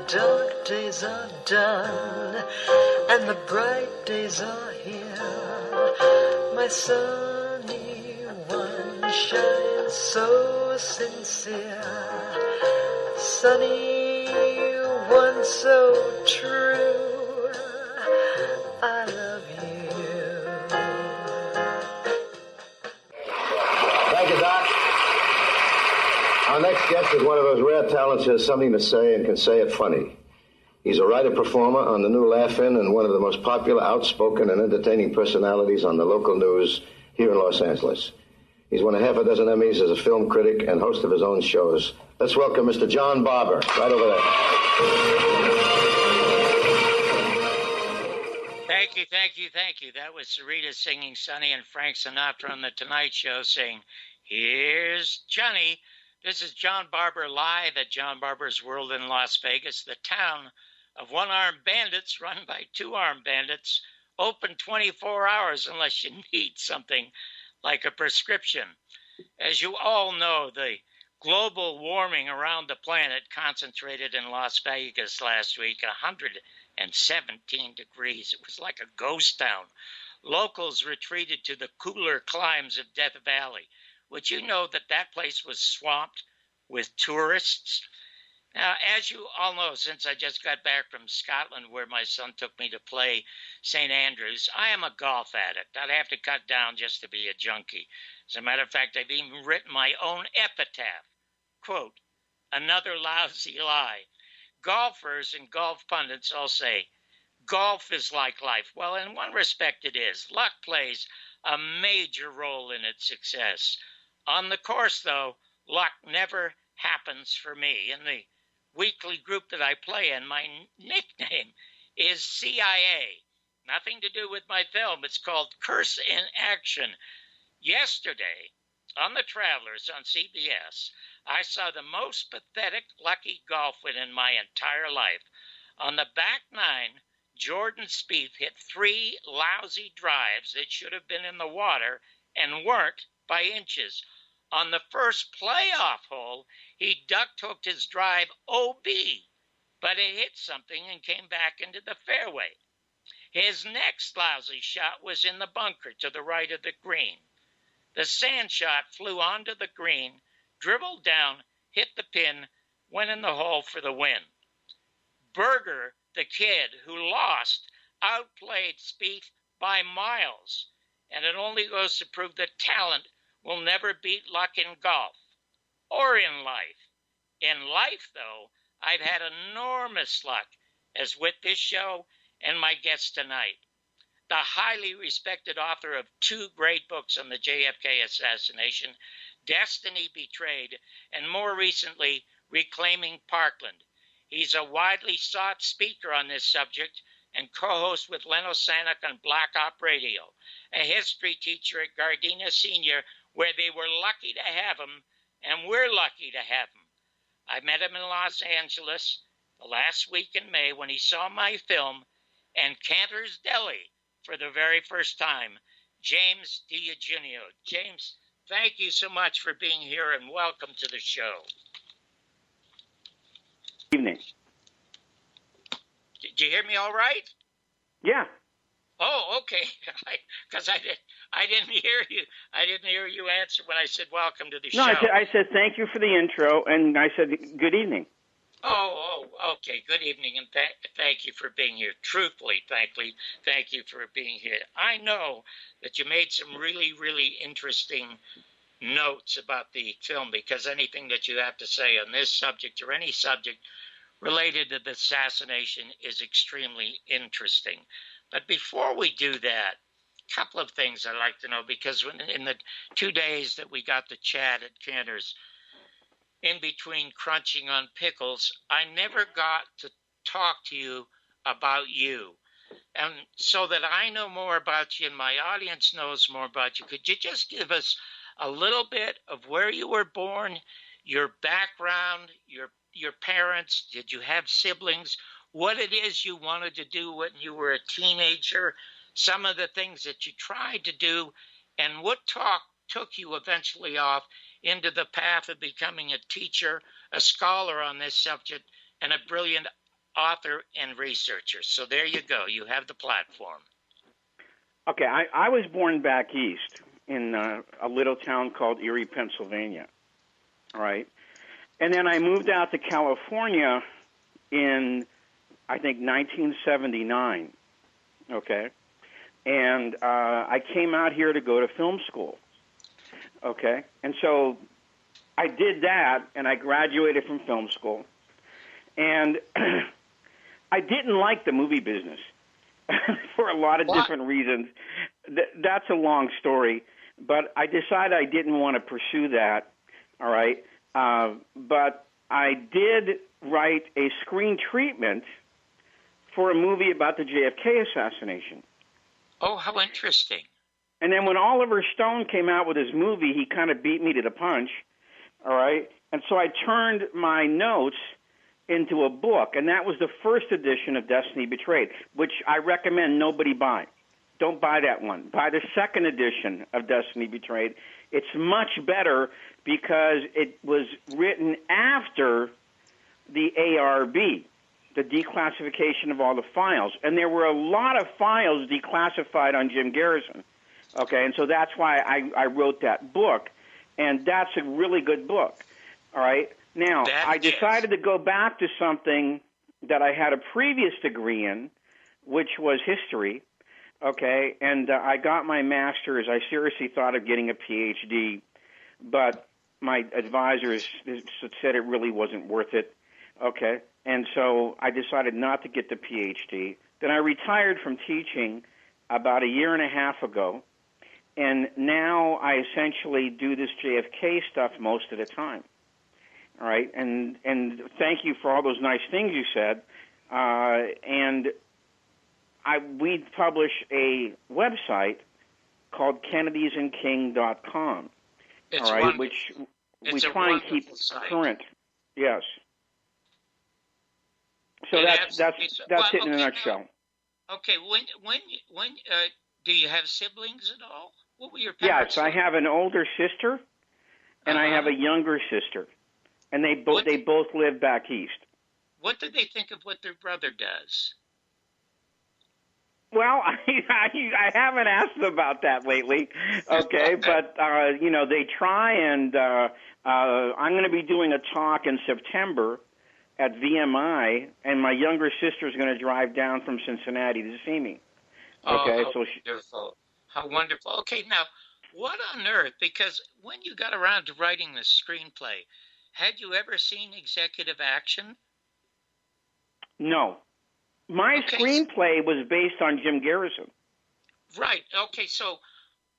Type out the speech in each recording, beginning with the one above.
dark days are done and the bright days are here. My sunny one shines so sincere, sunny one so true. I love you. Thank you, Doc. Our next guest is one of those rare talents who has something to say and can say it funny. He's a writer-performer on the new Laugh-In and one of the most popular, outspoken, and entertaining personalities on the local news here in Los Angeles. He's won a half a dozen Emmys as a film critic and host of his own shows. Let's welcome Mr. John Barbour, right over there. Thank you. That was Sarita singing Sonny and Frank Sinatra on The Tonight Show saying, "Here's Johnny." This is John Barbour live at John Barbour's World in Las Vegas, the town of one-armed bandits run by two-armed bandits, open 24 hours unless you need something like a prescription. As you all know, the global warming around the planet concentrated in Las Vegas last week, 117 degrees. It was like a ghost town. Locals retreated to the cooler climes of Death Valley. Would you know that place was swamped with tourists? Now, as you all know, since I just got back from Scotland where my son took me to play St. Andrews, I am a golf addict. I'd have to cut down just to be a junkie. As a matter of fact, I've even written my own epitaph. Quote, "Another lousy lie." Golfers and golf pundits all say, golf is like life. Well, in one respect it is. Luck plays a major role in its success. On the course, though, luck never happens for me. In the weekly group that I play in, my nickname is CIA. Nothing to do with my film. It's called Curse in Action. Yesterday, on The Travelers on CBS, I saw the most pathetic lucky golf win in my entire life. On the back nine, Jordan Spieth hit 3 lousy drives that should have been in the water and weren't by inches. On the first playoff hole, he duck-hooked his drive OB, but it hit something and came back into the fairway. His next lousy shot was in the bunker to the right of the green. The sand shot flew onto the green, dribbled down, hit the pin, went in the hole for the win. Berger, the kid who lost, outplayed Spieth by miles, and it only goes to prove that talent will never beat luck in golf or in life. In life, though, I've had enormous luck, as with this show and my guest tonight, the highly respected author of 2 great books on the JFK assassination, Destiny Betrayed, and more recently, Reclaiming Parkland. He's a widely sought speaker on this subject and co-host with Leno Sanek on Black Op Radio, a history teacher at Gardena Senior, where they were lucky to have him, and we're lucky to have him. I met him in Los Angeles the last week in May when he saw my film and Cantor's Deli for the very first time, James D'Eugenio. James, thank you so much for being here and welcome to the show. Evening. Did you hear me all right? Yeah. Oh, okay. Because I didn't hear you. I didn't hear you answer when I said welcome to the show. No, I said thank you for the intro, and I said good evening. Oh, okay. Good evening, and thank you for being here. Truthfully, thank you for being here. I know that you made some really, really interesting notes about the film, because anything that you have to say on this subject or any subject related to the assassination is extremely interesting. But before we do that, a couple of things I'd like to know, because in the 2 days that we got to chat at Cantor's, in between crunching on pickles, I never got to talk to you about you. And so that I know more about you and my audience knows more about you, could you just give us a little bit of where you were born, your background, your parents? Did you have siblings? What it is you wanted to do when you were a teenager, some of the things that you tried to do, and what took you eventually off into the path of becoming a teacher, a scholar on this subject, and a brilliant author and researcher. So there you go. You have the platform. Okay, I was born back east in a little town called Erie, Pennsylvania. All right. And then I moved out to California in, I think, 1979. Okay. And I came out here to go to film school. Okay. And so I did that, and I graduated from film school. And I didn't like the movie business for a lot of different reasons. That's a long story. But I decided I didn't want to pursue that. All right. But I did write a screen treatment for a movie about the JFK assassination. Oh, how interesting. And then when Oliver Stone came out with his movie, he kind of beat me to the punch, all right? And so I turned my notes into a book, and that was the first edition of Destiny Betrayed, which I recommend nobody buy. Don't buy that one. Buy the second edition of Destiny Betrayed. It's much better because it was written after the ARB, the declassification of all the files. And there were a lot of files declassified on Jim Garrison. Okay, and so that's why I wrote that book, and that's a really good book. All right. Now, I decided to go back to something that I had a previous degree in, which was history. Okay, and I got my master's. I seriously thought of getting a PhD, but my advisors said it really wasn't worth it. Okay, and so I decided not to get the PhD. Then I retired from teaching about a year and a half ago, and now I essentially do this JFK stuff most of the time. All right, and thank you for all those nice things you said. And we publish a website called kennedysandking.com. It's all right, wonderful. which we It's a try and keep site. current. Yes. So And that's it in a okay, nutshell. Okay, when do you have siblings at all? What were your Yes, parents? I have an older sister, and I have a younger sister, and they both live back east. What do they think of what their brother does? Well, I haven't asked them about that lately, okay, but, they try, and I'm going to be doing a talk in September at VMI, and my younger sister's going to drive down from Cincinnati to see me. Okay, oh, wonderful. How wonderful. Okay, now, what on earth, because when you got around to writing the screenplay, had you ever seen executive action? No. My screenplay was based on Jim Garrison. Right. Okay, so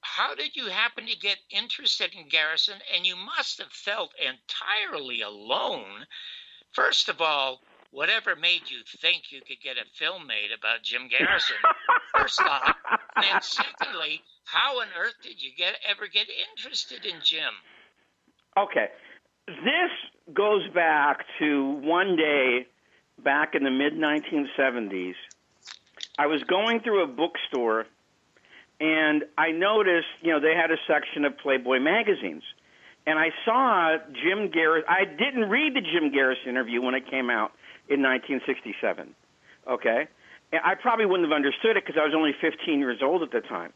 how did you happen to get interested in Garrison? And you must have felt entirely alone. First of all, whatever made you think you could get a film made about Jim Garrison? First off. And then secondly, how on earth did you ever get interested in Jim? Okay. This goes back to one day back in the mid-1970s. I was going through a bookstore, and I noticed, they had a section of Playboy magazines. And I saw Jim Garrison. I didn't read the Jim Garrison interview when it came out in 1967, okay? And I probably wouldn't have understood it because I was only 15 years old at the time.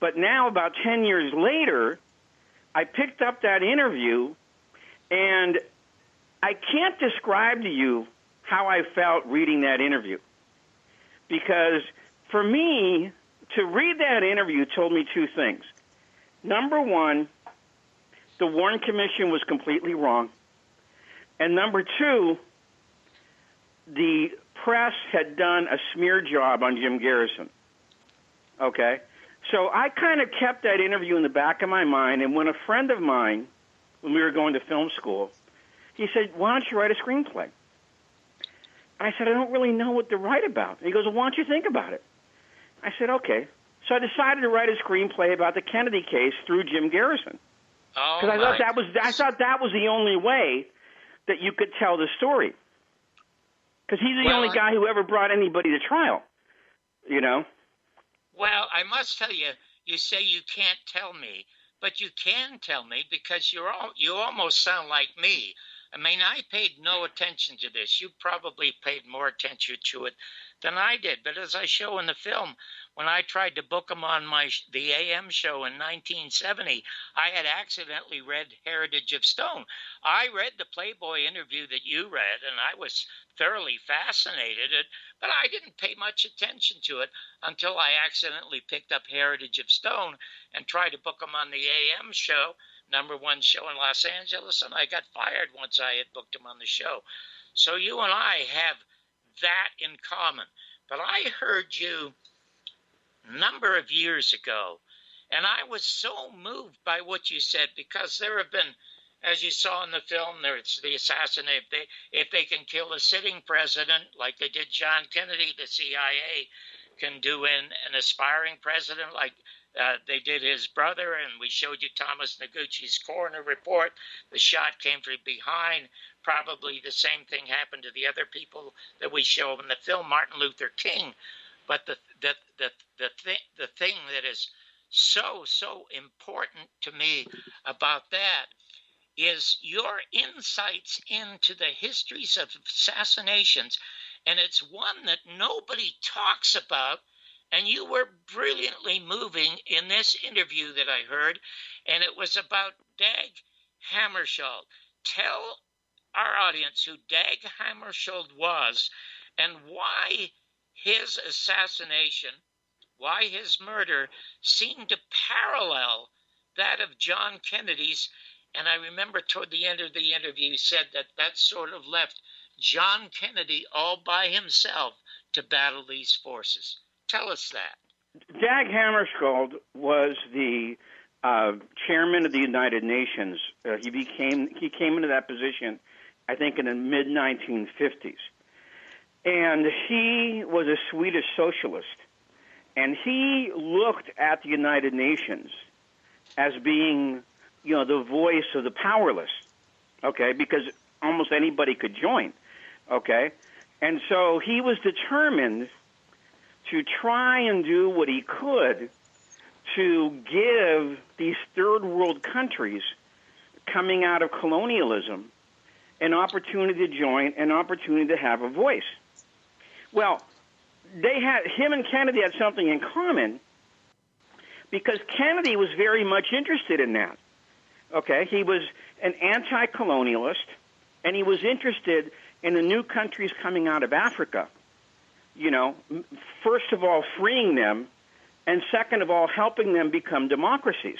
But now, about 10 years later, I picked up that interview, and I can't describe to you how I felt reading that interview. Because for me, to read that interview told me two things. Number one, the Warren Commission was completely wrong. And number two, the press had done a smear job on Jim Garrison. Okay? So I kind of kept that interview in the back of my mind, and when a friend of mine, when we were going to film school, he said, "Why don't you write a screenplay?" I said, "I don't really know what to write about." And he goes, "Well, why don't you think about it?" I said, "Okay." So I decided to write a screenplay about the Kennedy case through Jim Garrison. Because I thought that was the only way that you could tell the story. Because he's the only guy who ever brought anybody to trial, Well, I must tell you, you say you can't tell me, but you can tell me because you almost sound like me. I mean, I paid no attention to this. You probably paid more attention to it than I did. But as I show in the film, when I tried to book him on the AM show in 1970, I had accidentally read Heritage of Stone. I read the Playboy interview that you read, and I was thoroughly fascinated, but I didn't pay much attention to it until I accidentally picked up Heritage of Stone and tried to book him on the AM show, #1 show in Los Angeles, and I got fired once I had booked him on the show. So you and I have that in common. But I heard you a number of years ago, and I was so moved by what you said, because there have been, as you saw in the film, there's the assassinate. If they can kill a sitting president like they did John Kennedy, the CIA can do in an aspiring president like they did his brother. And we showed you Thomas Noguchi's coroner report. The shot came from behind. Probably the same thing happened to the other people that we show in the film, Martin Luther King. But the thing that is so important to me about that is your insights into the histories of assassinations, and it's one that nobody talks about. And you were brilliantly moving in this interview that I heard, and it was about Dag Hammarskjöld. Tell our audience who Dag Hammarskjöld was and why his assassination, why his murder seemed to parallel that of John Kennedy's. And I remember toward the end of the interview, you said that sort of left John Kennedy all by himself to battle these forces. Tell us that. Dag Hammarskjöld was the chairman of the United Nations. He came into that position, I think, in the mid-1950s. And he was a Swedish socialist. And he looked at the United Nations as being, the voice of the powerless, okay, because almost anybody could join, okay? And so he was determined to try and do what he could to give these third world countries coming out of colonialism an opportunity to join, an opportunity to have a voice. Well, him and Kennedy had something in common, because Kennedy was very much interested in that. Okay, he was an anti-colonialist, and he was interested in the new countries coming out of Africa. First of all, freeing them, and second of all, helping them become democracies.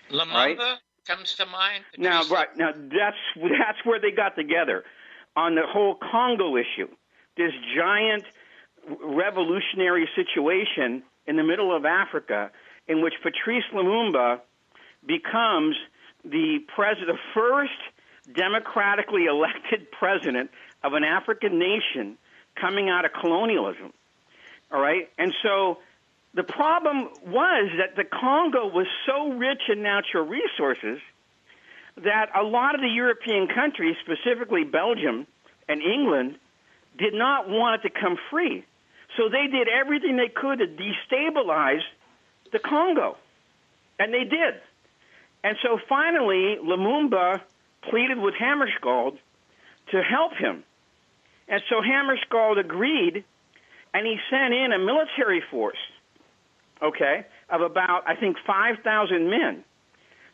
Lumumba right? Comes to mind. Now, that's where they got together on the whole Congo issue. This giant revolutionary situation in the middle of Africa, in which Patrice Lumumba becomes the first democratically elected president of an African nation coming out of colonialism, all right? And so the problem was that the Congo was so rich in natural resources that a lot of the European countries, specifically Belgium and England, did not want it to come free. So they did everything they could to destabilize the Congo, and they did. And so finally, Lumumba pleaded with Hammarskjöld to help him. And so Hammarskjöld agreed, and he sent in a military force, okay, of about, I think, 5,000 men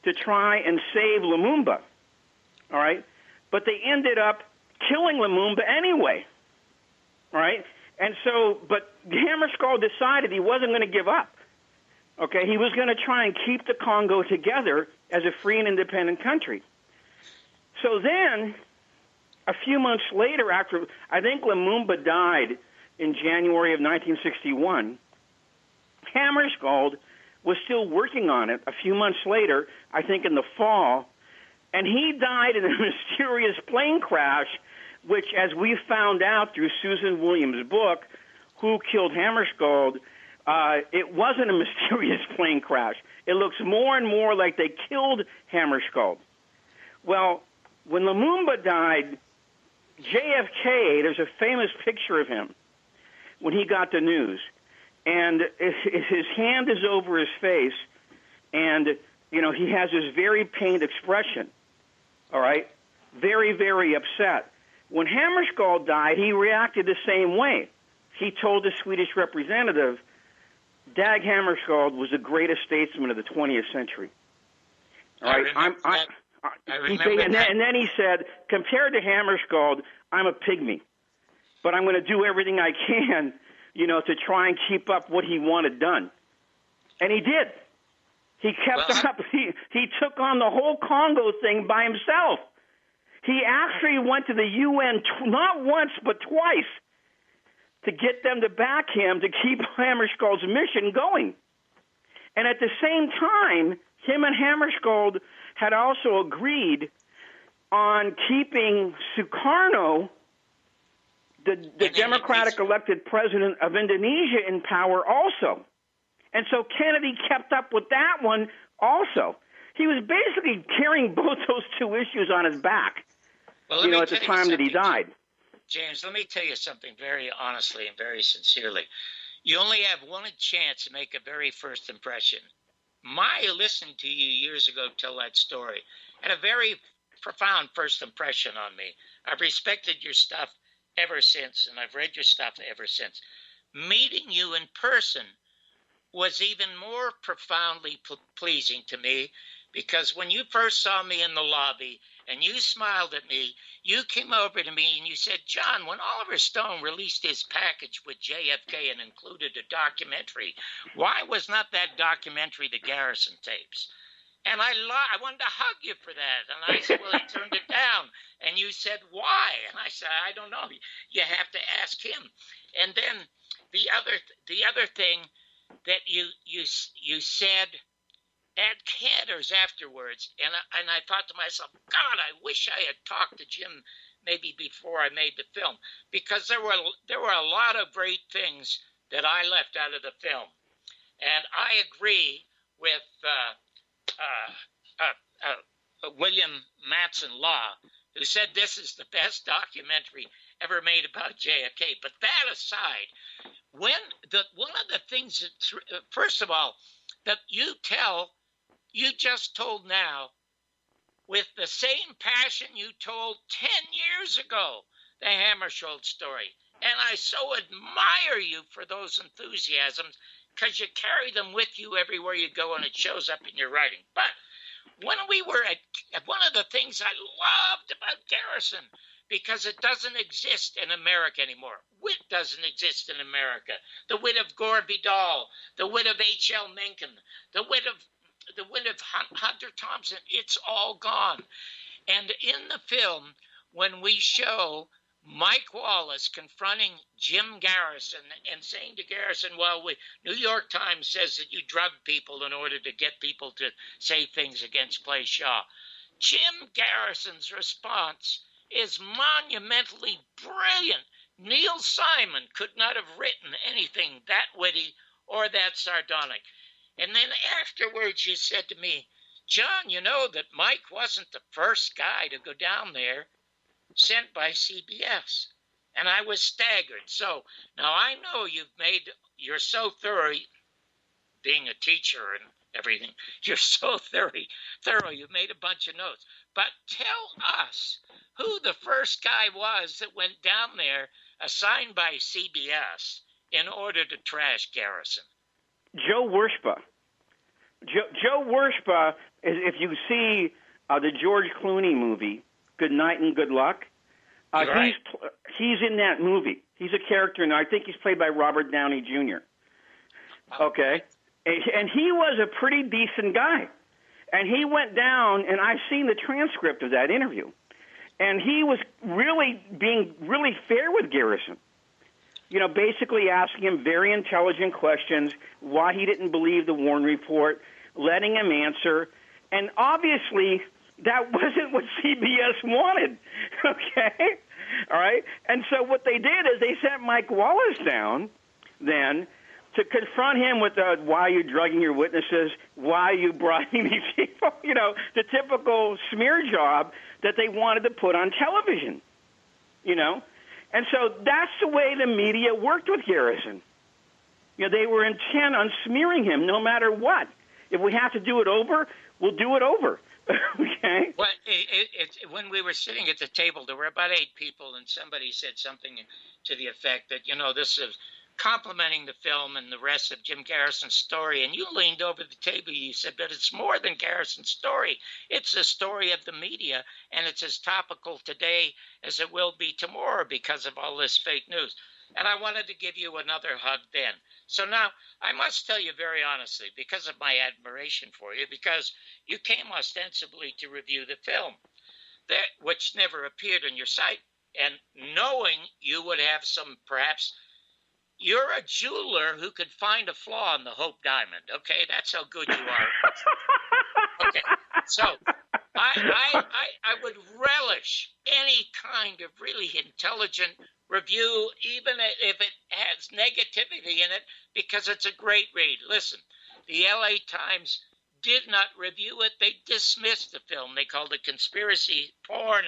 to try and save Lumumba, all right? But they ended up killing Lumumba anyway, all right? And so, but Hammarskjöld decided he wasn't going to give up, okay? He was going to try and keep the Congo together as a free and independent country. So then, a few months later, after I think Lumumba died in January of 1961, Hammarskjöld was still working on it a few months later, I think in the fall, and he died in a mysterious plane crash, which, as we found out through Susan Williams' book, Who Killed Hammarskjöld, it wasn't a mysterious plane crash. It looks more and more like they killed Hammarskjöld. Well, when Lumumba died, JFK, there's a famous picture of him when he got the news, and his hand is over his face, and, he has this very pained expression, all right? very, very upset. When Hammarskjöld died, he reacted the same way. He told the Swedish representative, Dag Hammarskjöld was the greatest statesman of the 20th century. All right? And then he said, compared to Hammarskjöld, I'm a pygmy. But I'm going to do everything I can, to try and keep up what he wanted done. And he did. He kept up. He took on the whole Congo thing by himself. He actually went to the UN not once but twice to get them to back him to keep Hammarskjöld's mission going. And at the same time, him and Hammarskjöld had also agreed on keeping Sukarno, the Democratic elected president of Indonesia, in power also. And so Kennedy kept up with that one also. He was basically carrying both those two issues on his back, at the time that he died. James, let me tell you something very honestly and very sincerely. You only have one chance to make a very first impression. My listening to you years ago tell that story had a very profound first impression on me. I've respected your stuff ever since, and I've read your stuff ever since. Meeting you in person was even more profoundly pleasing to me, because when you first saw me in the lobby and you smiled at me, you came over to me and you said, John, when Oliver Stone released his package with JFK and included a documentary, why was not that documentary the Garrison tapes? And I wanted to hug you for that. And I said, well, he turned it down. And you said, why? And I said, I don't know. You have to ask him. And then the other thing that you said at Cantor's afterwards, and I thought to myself, God, I wish I had talked to Jim maybe before I made the film, because there were a lot of great things that I left out of the film. And I agree with William Matson Law, who said this is the best documentary ever made about JFK. But that aside, one of the things that, first of all, that you just told now, with the same passion you told 10 years ago, the Hammarskjöld story. And I so admire you for those enthusiasms, because you carry them with you everywhere you go, and it shows up in your writing. But when we were at one of the things I loved about Garrison, because it doesn't exist in America anymore. Wit doesn't exist in America. The wit of Gore Vidal, the wit of H.L. Mencken, the wit of Hunter Thompson, it's all gone. And in the film, when we show Mike Wallace confronting Jim Garrison and saying to Garrison, well, New York Times says that you drug people in order to get people to say things against Clay Shaw. Jim Garrison's response is monumentally brilliant. Neil Simon could not have written anything that witty or that sardonic. And then afterwards you said to me, John, you know that Mike wasn't the first guy to go down there sent by CBS. And I was staggered. So now I know you're so thorough, being a teacher and everything, you're so thorough, you've made a bunch of notes. But tell us who the first guy was that went down there assigned by CBS in order to trash Garrison. Joe Wershba. Joe Wershba, if you see the George Clooney movie, Good Night and Good Luck, right. He's in that movie. He's a character, and I think he's played by Robert Downey Jr. Okay? And he was a pretty decent guy. And he went down, and I've seen the transcript of that interview, and he was being really fair with Garrison. Basically asking him very intelligent questions, why he didn't believe the Warren report, letting him answer. And obviously, that wasn't what CBS wanted, okay? All right? And so what they did is they sent Mike Wallace down then to confront him with why are you drugging your witnesses, why are you bribing these people, the typical smear job that they wanted to put on television, And so that's the way the media worked with Garrison. They were intent on smearing him no matter what. If we have to do it over, we'll do it over. Okay? Well, when we were sitting at the table, there were about 8 people, and somebody said something to the effect that, this is complimenting the film and the rest of Jim Garrison's story. And you leaned over the table, you said, but it's more than Garrison's story. It's the story of the media, and it's as topical today as it will be tomorrow because of all this fake news. And I wanted to give you another hug then. So now I must tell you very honestly, because of my admiration for you, because you came ostensibly to review the film, which never appeared on your site, and knowing you would have some, perhaps, you're a jeweler who could find a flaw in the Hope Diamond. Okay, that's how good you are. Okay, so I would relish any kind of really intelligent review, even if it has negativity in it, because it's a great read. Listen, the LA Times did not review it. They dismissed the film. They called it conspiracy porn,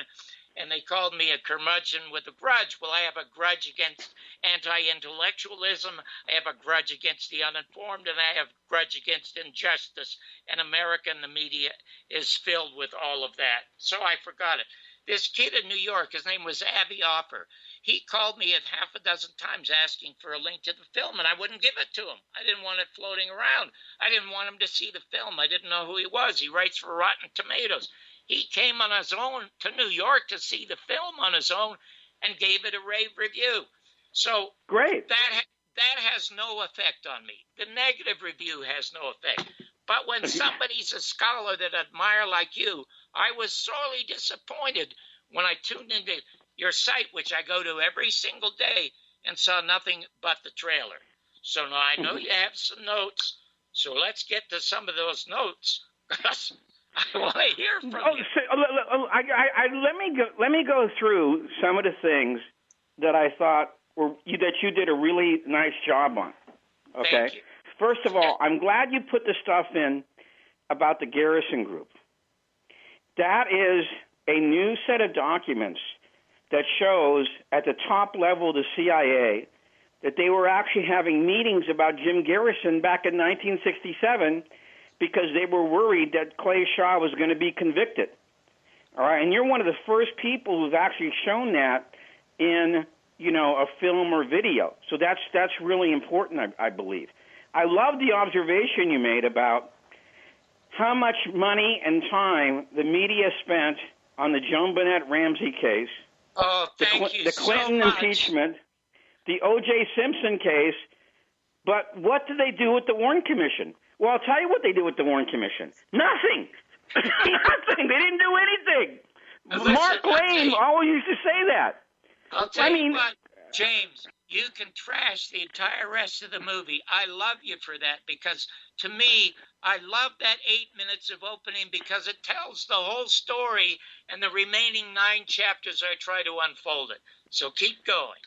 and they called me a curmudgeon with a grudge. Well, I have a grudge against anti-intellectualism. I have a grudge against the uninformed, and I have a grudge against injustice. And America and the media is filled with all of that. So I forgot it. This kid in New York, his name was Avi Offer. He called me at half a dozen times asking for a link to the film, and I wouldn't give it to him. I didn't want it floating around. I didn't want him to see the film. I didn't know who he was. He writes for Rotten Tomatoes. He came on his own to New York to see the film on his own and gave it a rave review. So great. That has no effect on me. The negative review has no effect. But when somebody's a scholar that I admire like you, I was sorely disappointed when I tuned into your site, which I go to every single day, and saw nothing but the trailer. So now I know you have some notes, so let's get to some of those notes. I want to hear from you. So, let me go through some of the things that I thought that you did a really nice job on. Okay. Thank you. First of all, I'm glad you put the stuff in about the Garrison Group. That is a new set of documents that shows at the top level of the CIA that they were actually having meetings about Jim Garrison back in 1967 because they were worried that Clay Shaw was going to be convicted. All right, and you're one of the first people who's actually shown that in, a film or video. So that's really important, I believe. I love the observation you made about how much money and time the media spent on the Joan Bennett Ramsey case, the Clinton impeachment, the O.J. Simpson case, but what do they do with the Warren Commission? Well, I'll tell you what they do with the Warren Commission. Nothing. Nothing. They didn't do anything. Listen, Mark Lane always used to say that. I'll tell you what, James, you can trash the entire rest of the movie. I love you for that because, to me, I love that 8 minutes of opening because it tells the whole story, and the remaining 9 chapters I try to unfold it. So keep going.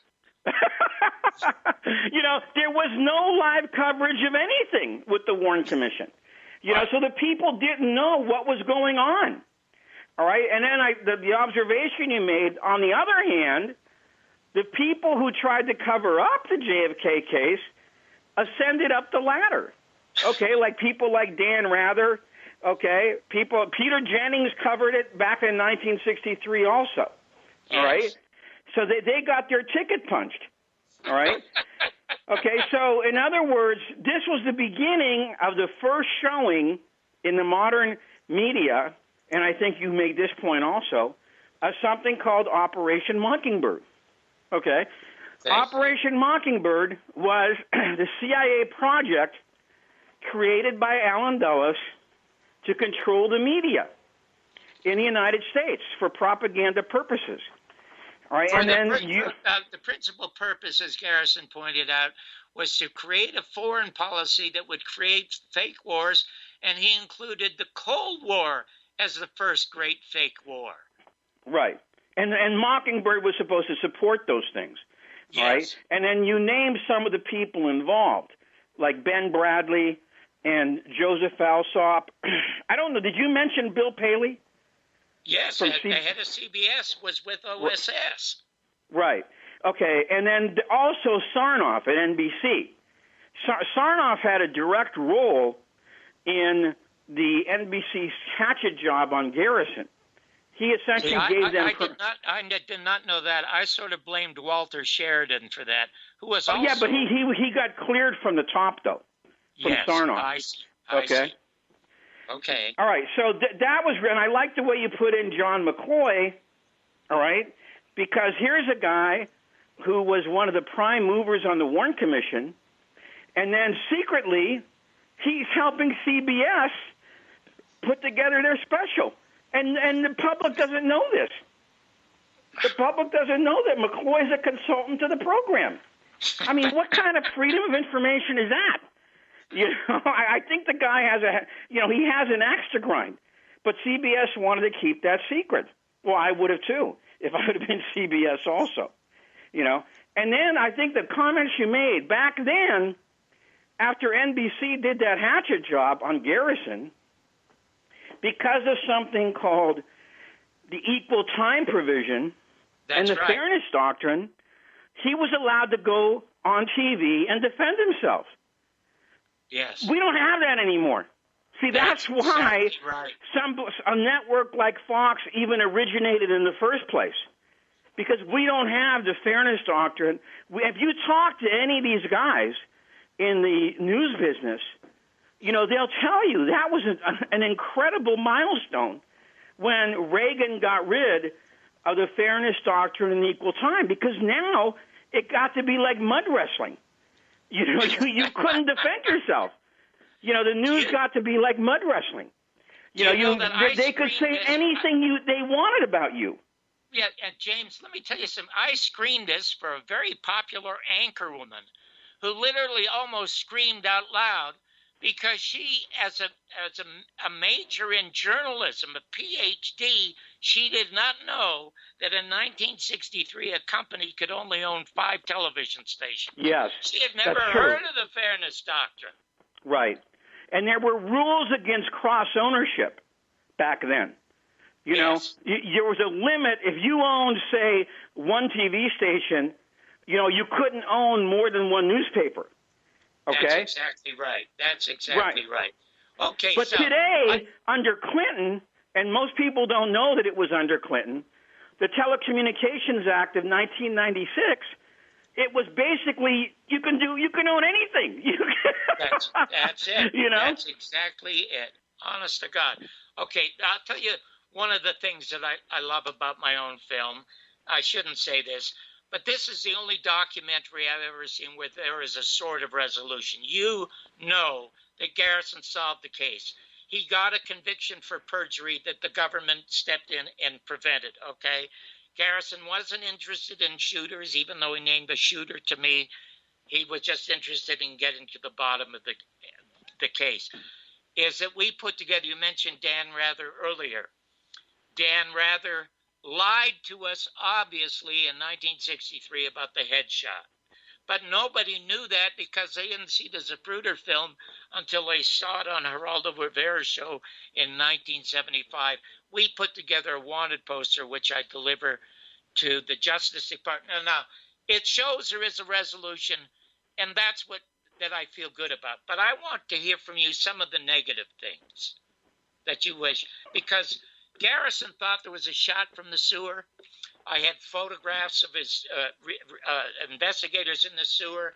There was no live coverage of anything with the Warren Commission. So the people didn't know what was going on. All right, and then the observation you made, on the other hand, the people who tried to cover up the JFK case ascended up the ladder. Okay, like people like Dan Rather. Okay, Peter Jennings covered it back in 1963 also. Yes. All right, so they got their ticket punched. All right. Okay, so in other words, this was the beginning of the first showing in the modern media, and I think you made this point also, of something called Operation Mockingbird. Okay? Thanks. Operation Mockingbird was the CIA project created by Allen Dulles to control the media in the United States for propaganda purposes. All right, and then the principal purpose, as Garrison pointed out, was to create a foreign policy that would create fake wars, and he included the Cold War as the first great fake war. Right, and Mockingbird was supposed to support those things. Yes. Right, and then you named some of the people involved, like Ben Bradley and Joseph Alsop. I don't know. Did you mention Bill Paley? Yes, the head of CBS was with OSS. Right. Okay, and then also Sarnoff at NBC. Sarnoff had a direct role in the NBC's hatchet job on Garrison. He essentially See, gave them. I did not know that. I sort of blamed Walter Sheridan for that, who was also. Yeah, but he got cleared from the top though. From Sarnoff. I see. Okay. Okay. All right. So that was, and I like the way you put in John McCloy. All right, because here's a guy who was one of the prime movers on the Warren Commission, and then secretly he's helping CBS put together their special. And the public doesn't know this. The public doesn't know that McCloy's a consultant to the program. I mean, what kind of freedom of information is that? You know, I think the guy has he has an axe to grind. But CBS wanted to keep that secret. Well, I would have too, if I would have been CBS also. You know, and then I think the comments you made back then, after NBC did that hatchet job on Garrison, because of something called the equal time provision and the fairness doctrine, he was allowed to go on TV and defend himself. Yes. We don't have that anymore. See, that's why exactly right. a network like Fox even originated in the first place, because we don't have the fairness doctrine. If you talk to any of these guys in the news business, you know, they'll tell you that was an incredible milestone when Reagan got rid of the fairness doctrine and equal time, because now it got to be like mud wrestling. You know, you couldn't defend yourself. You know, the news got to be like mud wrestling. They could say anything they wanted about you. Yeah, and James, let me tell you something. I screamed this for a very popular anchor woman who literally almost screamed out loud, because she, as a major in journalism, a PhD, she did not know that in 1963 a company could only own 5 television stations. Yes, she had never heard of the fairness doctrine. Right, and there were rules against cross ownership back then. You know, there was a limit. If you owned, say, one TV station, you know, you couldn't own more than one newspaper. Okay? That's exactly right. That's exactly right. Okay, but today, under Clinton, and most people don't know that it was under Clinton, the Telecommunications Act of 1996, it was basically you can own anything. That's it. You know? That's exactly it. Honest to God. Okay, I'll tell you one of the things that I love about my own film. I shouldn't say this, but this is the only documentary I've ever seen where there is a sort of resolution. You know that Garrison solved the case. He got a conviction for perjury that the government stepped in and prevented, okay? Garrison wasn't interested in shooters, even though he named the shooter to me. He was just interested in getting to the bottom of the case. Is that we put together, you mentioned Dan Rather earlier. Dan Rather lied to us, obviously, in 1963 about the headshot. But nobody knew that because they didn't see the Zapruder film until they saw it on Geraldo Rivera's show in 1975. We put together a wanted poster, which I deliver to the Justice Department. Now, it shows there is a resolution, and that's what that I feel good about. But I want to hear from you some of the negative things that you wish, because Garrison thought there was a shot from the sewer. I had photographs of his investigators in the sewer.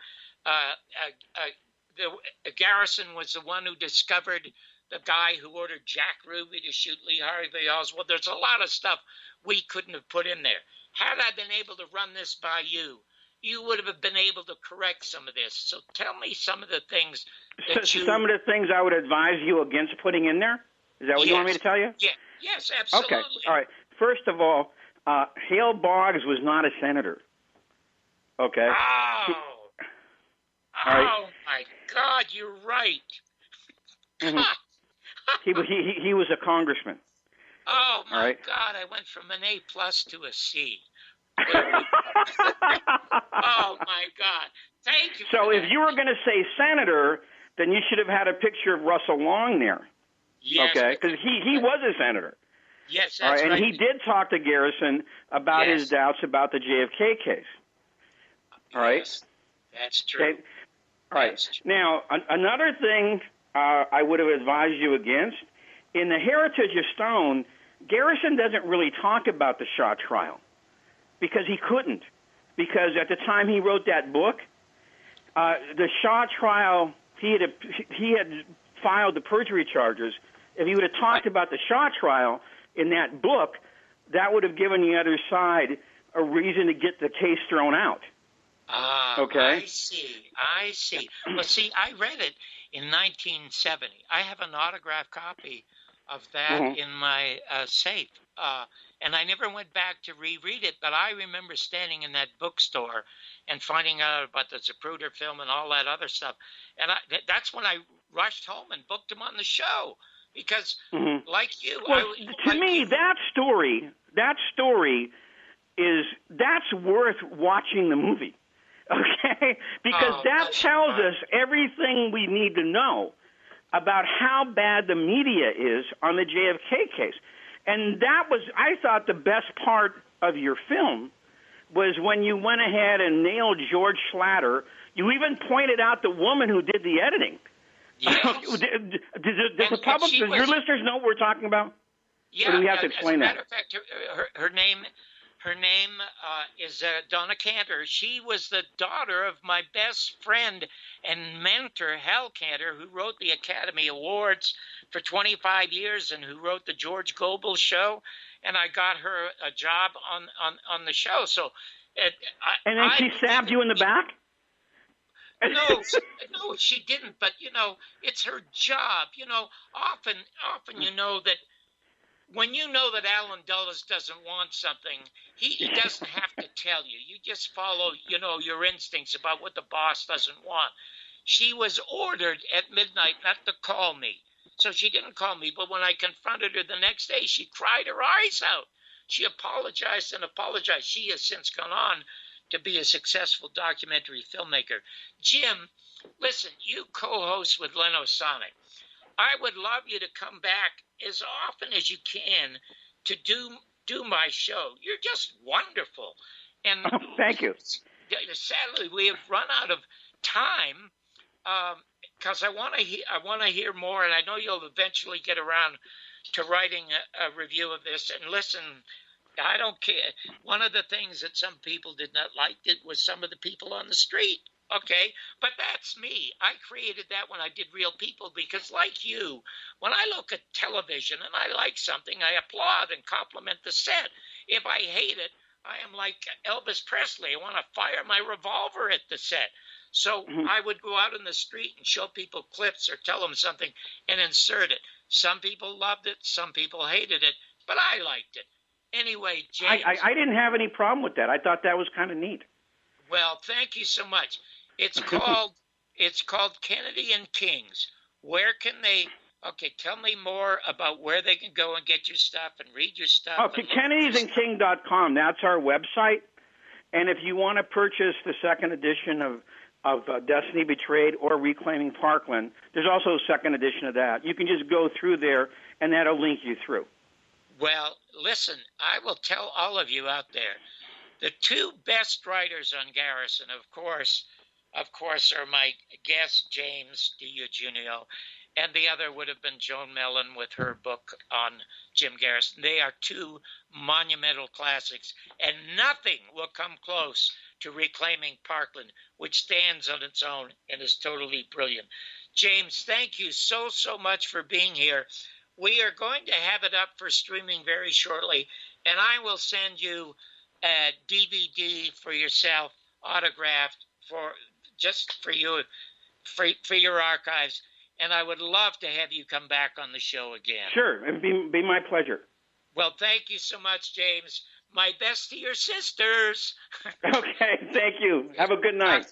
Garrison was the one who discovered the guy who ordered Jack Ruby to shoot Lee Harvey Oswald. There's a lot of stuff we couldn't have put in there. Had I been able to run this by you, you would have been able to correct some of this. So tell me some of the things that some of the things I would advise you against putting in there? Is that what you want me to tell you? Yeah. Yes, absolutely. Okay. All right. First of all, Hale Boggs was not a senator. Okay. Oh. All right. Oh my God, you're right. Mm-hmm. he was a congressman. Oh my right. God, I went from an A+ to a C. Oh my God. Thank you. So if you were going to say senator, then you should have had a picture of Russell Long there. Yes. Okay, because he was a senator. Yes, that's all right. And right. he did talk to Garrison about his doubts about the JFK case. All right. Yes, that's true. Okay. All right. Now, another thing I would have advised you against, in the Heritage of Stone, Garrison doesn't really talk about the Shaw trial because he couldn't. Because at the time he wrote that book, the Shaw trial, he had filed the perjury charges. If he would have talked about the Shaw trial in that book, that would have given the other side a reason to get the case thrown out. Okay? I see. Well, see, I read it in 1970. I have an autographed copy of that in my safe. And I never went back to reread it, but I remember standing in that bookstore and finding out about the Zapruder film and all that other stuff. And that's when I rushed home and booked him on the show. Because, like you... Well, to me, that story that's worth watching the movie, okay? Because that tells us everything we need to know about how bad the media is on the JFK case. And that was, I thought, the best part of your film was when you went ahead and nailed George Schlatter. You even pointed out the woman who did the editing. Yes. Does the public, does your listeners know what we're talking about? Yeah. Or do we have to explain that? As a matter of fact, her name is Donna Cantor. She was the daughter of my best friend and mentor, Hal Cantor, who wrote the Academy Awards for 25 years and who wrote the George Gobel show. And I got her a job on the show. So, and then she stabbed you in the back? No, she didn't. But, it's her job. Often, that when you know that Alan Dulles doesn't want something, he doesn't have to tell you. You just follow, your instincts about what the boss doesn't want. She was ordered at midnight not to call me. So she didn't call me. But when I confronted her the next day, she cried her eyes out. She apologized and apologized. She has since gone on to be a successful documentary filmmaker. Jim, listen, you co-host with Leno Sonic. I would love you to come back as often as you can to do my show. You're just wonderful. And thank you. Sadly, we have run out of time because I want to hear more, and I know you'll eventually get around to writing a review of this. And listen, I don't care. One of the things that some people did not like was some of the people on the street. Okay, but that's me. I created that when I did Real People because, like you, when I look at television and I like something, I applaud and compliment the set. If I hate it, I am like Elvis Presley. I want to fire my revolver at the set. So I would go out in the street and show people clips or tell them something and insert it. Some people loved it. Some people hated it, but I liked it. Anyway, James. I didn't have any problem with that. I thought that was kind of neat. Well, thank you so much. It's called Kennedy and Kings. Where can they? Okay, tell me more about where they can go and get your stuff and read your stuff. Okay, kennedysandking.com. That's our website. And if you want to purchase the second edition of Destiny Betrayed or Reclaiming Parkland, there's also a second edition of that. You can just go through there, and that'll link you through. Well, listen, I will tell all of you out there, the two best writers on Garrison, of course, are my guest, James DiEugenio, and the other would have been Joan Mellon with her book on Jim Garrison. They are two monumental classics, and nothing will come close to Reclaiming Parkland, which stands on its own and is totally brilliant. James, thank you so much for being here. We are going to have it up for streaming very shortly, and I will send you a DVD for yourself, autographed just for you, for your archives. And I would love to have you come back on the show again. Sure, it'd be my pleasure. Well, thank you so much, James. My best to your sisters. Okay, thank you. Have a good night.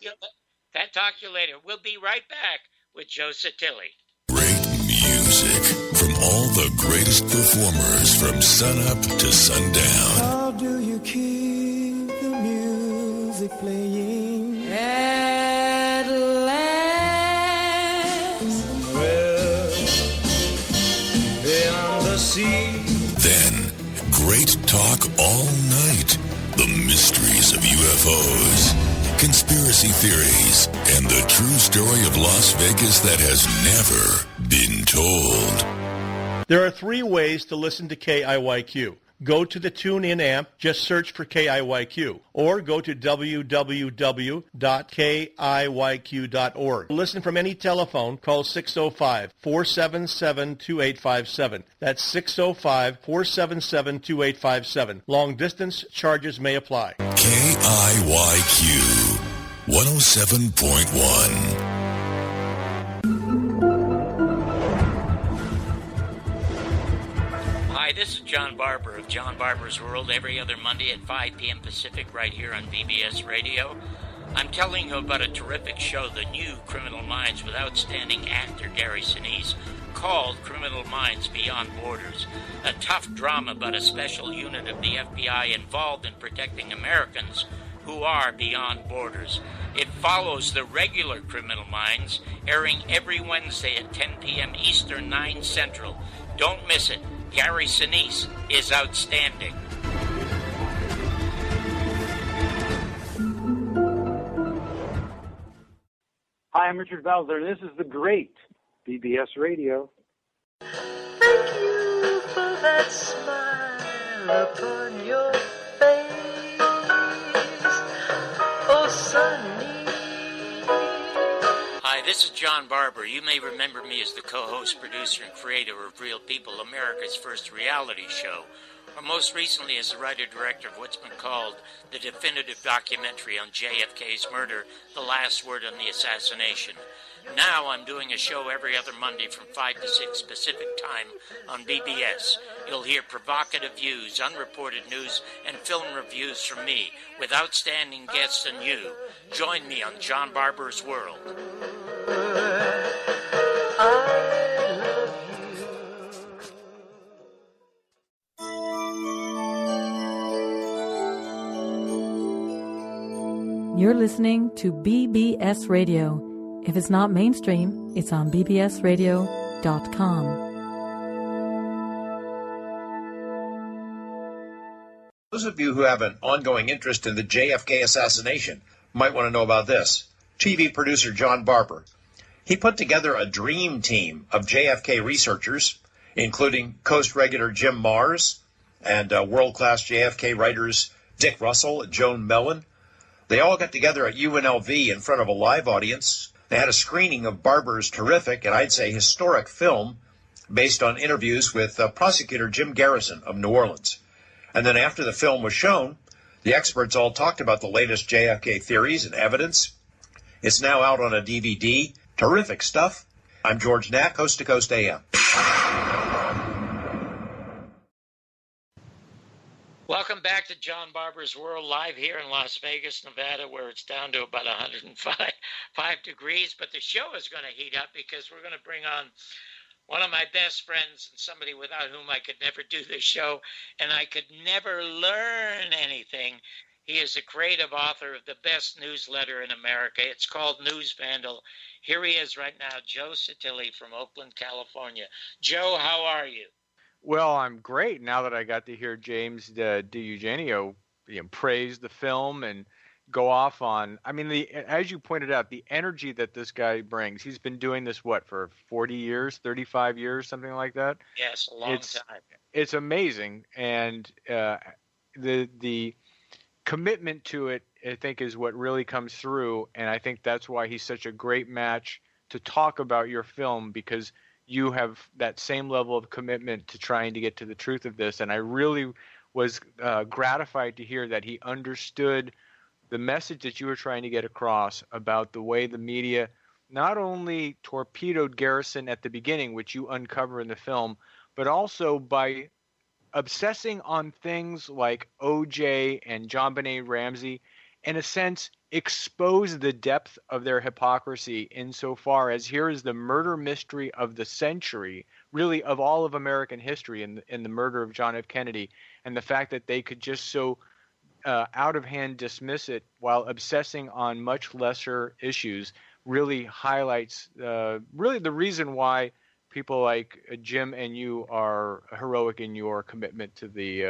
Talk to you later. We'll be right back with Joe Satilli. Great music from all the greatest performers from sunup to sundown. How do you keep the music playing? At last, well, beyond the sea. Then, great talk all night. The mysteries of UFOs, conspiracy theories, and the true story of Las Vegas that has never been told. There are 3 ways to listen to KIYQ. Go to the TuneIn app, just search for KIYQ, or go to www.kiyq.org. Listen from any telephone, call 605-477-2857. That's 605-477-2857. Long distance charges may apply. KIYQ 107.1. Hi, this is John Barbour of John Barbour's World every other Monday at 5 p.m. Pacific right here on BBS Radio. I'm telling you about a terrific show, The New Criminal Minds, with outstanding actor Gary Sinise, called Criminal Minds Beyond Borders. A tough drama about a special unit of the FBI involved in protecting Americans who are beyond borders. It follows the regular Criminal Minds, airing every Wednesday at 10 p.m. Eastern, 9 Central. Don't miss it. Gary Sinise is outstanding. Hi, I'm Richard Belzer. This is the great BBS Radio. Thank you for that smile upon your face. Oh, Sunny. Hi, this is John Barbour. You may remember me as the co-host, producer, and creator of Real People, America's first reality show, or most recently as the writer-director of what's been called the definitive documentary on JFK's murder, The Last Word on the Assassination. Now I'm doing a show every other Monday from 5 to 6 Pacific Time on BBS. You'll hear provocative views, unreported news, and film reviews from me with outstanding guests and you. Join me on John Barbour's World. You're listening to BBS Radio. If it's not mainstream, it's on bbsradio.com. Those of you who have an ongoing interest in the JFK assassination might want to know about this. TV producer John Barbour. He put together a dream team of JFK researchers, including Coast regular Jim Mars and world-class JFK writers Dick Russell and Joan Mellon. They all got together at UNLV in front of a live audience. They had a screening of Barbour's terrific and I'd say historic film based on interviews with prosecutor Jim Garrison of New Orleans. And then after the film was shown, the experts all talked about the latest JFK theories and evidence. It's now out on a DVD. Terrific stuff. I'm George Knack, Coast to Coast AM. Welcome back to John Barbour's World, live here in Las Vegas, Nevada, where it's down to about 105 degrees. But the show is going to heat up because we're going to bring on one of my best friends and somebody without whom I could never do this show and I could never learn anything. He is the creative author of the best newsletter in America. It's called News Vandal. Here he is right now, Joe Satilli from Oakland, California. Joe, how are you? Well, I'm great now that I got to hear James DiEugenio praise the film and go off on, I mean, as you pointed out, the energy that this guy brings. He's been doing this, for 40 years, 35 years, something like that? Yes, a long time. It's amazing, and the commitment to it, I think, is what really comes through, and I think that's why he's such a great match to talk about your film, because you have that same level of commitment to trying to get to the truth of this. And I really was gratified to hear that he understood the message that you were trying to get across about the way the media not only torpedoed Garrison at the beginning, which you uncover in the film, but also by obsessing on things like O.J. and JonBenet Ramsey, in a sense, expose the depth of their hypocrisy insofar as here is the murder mystery of the century, really of all of American history, in the murder of John F. Kennedy, and the fact that they could just so out of hand dismiss it while obsessing on much lesser issues really highlights really the reason why people like Jim and you are heroic in your commitment to the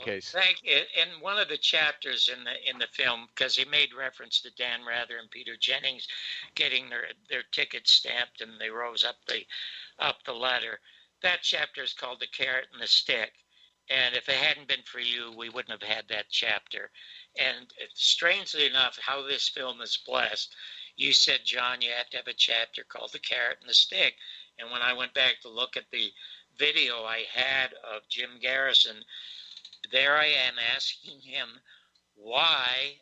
case. Thank you. In one of the chapters in the film, because he made reference to Dan Rather and Peter Jennings getting their tickets stamped and they rose up the ladder. that chapter is called The Carrot and the Stick. And if it hadn't been for you, we wouldn't have had that chapter. And strangely enough, how this film is blessed, you said, John, you have to have a chapter called The Carrot and the Stick. And when I went back to look at the video I had of Jim Garrison, there I am asking him why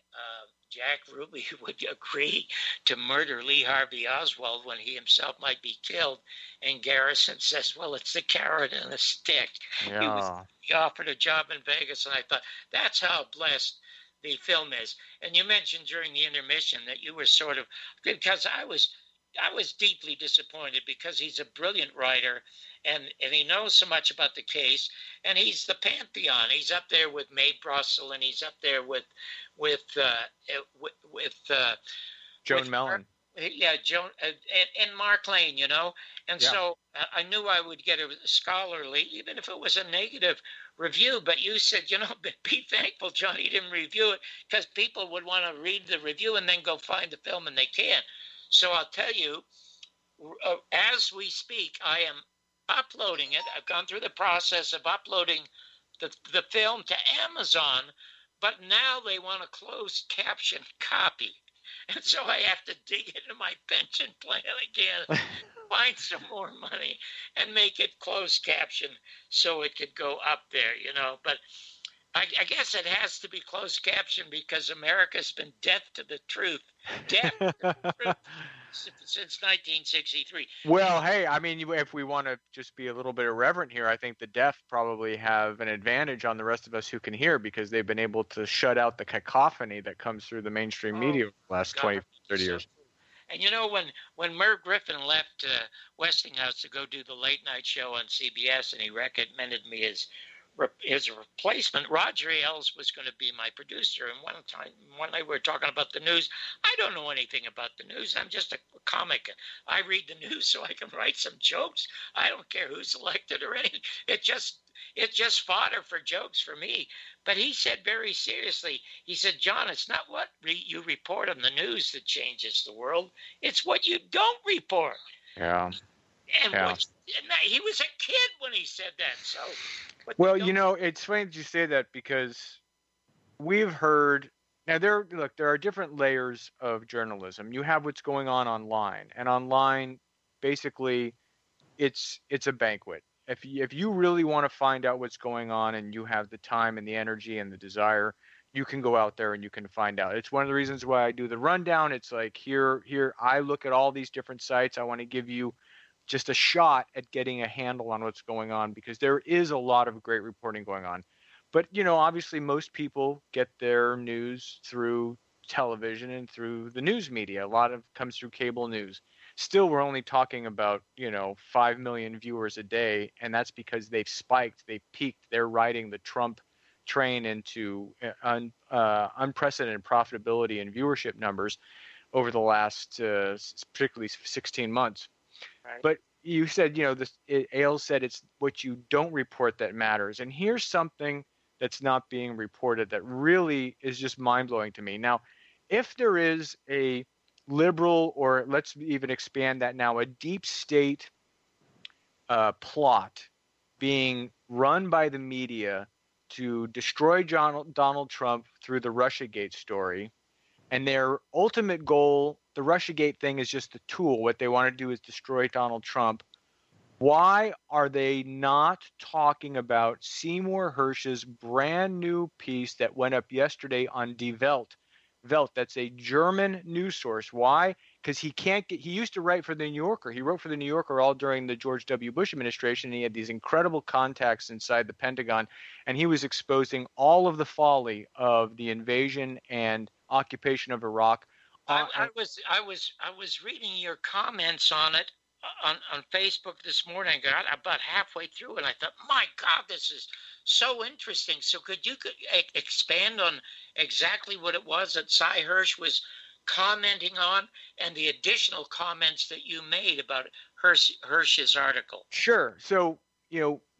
Jack Ruby would agree to murder Lee Harvey Oswald when he himself might be killed. And Garrison says, well, it's the carrot and the stick. Yeah. He offered a job in Vegas, and I thought, that's how blessed the film is. And you mentioned during the intermission that you were sort of, because I was deeply disappointed because he's a brilliant writer and he knows so much about the case, and he's the pantheon. He's up there with Mae Brussel, and he's up there with Joan Mellon. Joan and Mark Lane, you know. And so I knew I would get a scholarly, even if it was a negative review. But you said, you know, be thankful, John, he didn't review it, because people would want to read the review and then go find the film, and they can't. So I'll tell you, as we speak, I am uploading it. I've gone through the process of uploading the film to Amazon, but now they want a closed caption copy. And so I have to dig into my pension plan again, find some more money, and make it closed caption so it could go up there, you know. But I guess it has to be closed caption because America's been deaf to the truth. Deaf to the truth. Since 1963. Well, hey, I mean, if we want to just be a little bit irreverent here, I think the deaf probably have an advantage on the rest of us who can hear, because they've been able to shut out the cacophony that comes through the mainstream media over the last 20, 30 years. And you know, when Merv Griffin left Westinghouse to go do the late night show on CBS, and he recommended me his replacement, Roger Ailes was going to be my producer. And one night we were talking about the news. I don't know anything about the news. I'm just a comic. I read the news so I can write some jokes. I don't care who's elected or anything. It's just fodder for jokes for me. But he said very seriously, he said, John, it's not what you report on the news that changes the world. It's what you don't report. Yeah. And he was a kid when he said that. So, well, you know, it's funny that you say that, because we've heard now there are different layers of journalism. You have what's going on online, and online, basically, it's a banquet. If you really want to find out what's going on, and you have the time and the energy and the desire, you can go out there and you can find out. It's one of the reasons why I do the rundown. It's like here I look at all these different sites. I want to give you just a shot at getting a handle on what's going on, because there is a lot of great reporting going on. But, you know, obviously most people get their news through television and through the news media. A lot of comes through cable news. Still, we're only talking about, 5 million viewers a day, and that's because they've spiked, they've peaked. They're riding the Trump train into unprecedented profitability and viewership numbers over the last particularly 16 months. Right. But you said, Ailes said it's what you don't report that matters. And here's something that's not being reported that really is just mind-blowing to me. Now, if there is a liberal, or let's even expand that now, a deep state plot being run by the media to destroy Donald Trump through the Russiagate story, and their ultimate goal, the Russiagate thing, is just a tool. What they want to do is destroy Donald Trump. Why are they not talking about Seymour Hersh's brand new piece that went up yesterday on Die Welt? Welt, that's a German news source. Why? Because he used to write for the New Yorker. He wrote for the New Yorker all during the George W. Bush administration. He had these incredible contacts inside the Pentagon, and he was exposing all of the folly of the invasion and occupation of Iraq. I was reading your comments on it on Facebook this morning. I got about halfway through, and I thought, my God, this is so interesting. So could you expand on exactly what it was that Cy Hirsch was commenting on, and the additional comments that you made about Hirsch's article? Sure. So,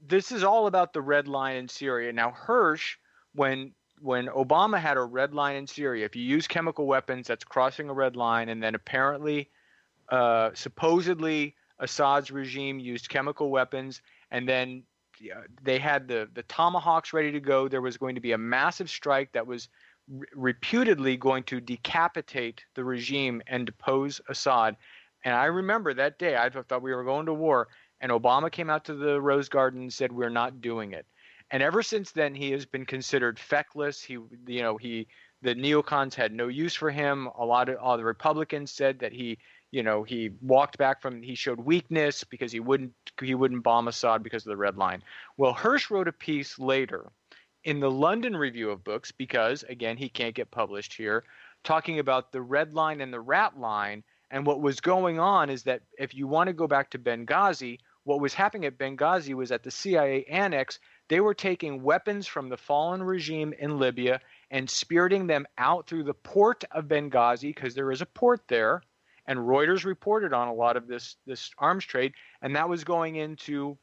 this is all about the red line in Syria. Now, Hirsch, when Obama had a red line in Syria, if you use chemical weapons, that's crossing a red line. And then apparently, supposedly, Assad's regime used chemical weapons. And then they had the tomahawks ready to go. There was going to be a massive strike that was reputedly going to decapitate the regime and depose Assad. And I remember that day, I thought we were going to war, and Obama came out to the Rose Garden and said, we're not doing it. And ever since then, he has been considered feckless. The neocons had no use for him. All the Republicans said that he walked back he showed weakness because he wouldn't bomb Assad because of the red line. Well, Hirsch wrote a piece later in the London Review of Books, because again, he can't get published here, talking about the red line and the rat line. And what was going on is that if you want to go back to Benghazi, what was happening at Benghazi was at the CIA annex, they were taking weapons from the fallen regime in Libya and spiriting them out through the port of Benghazi, because there is a port there. And Reuters reported on a lot of this arms trade, and that was going into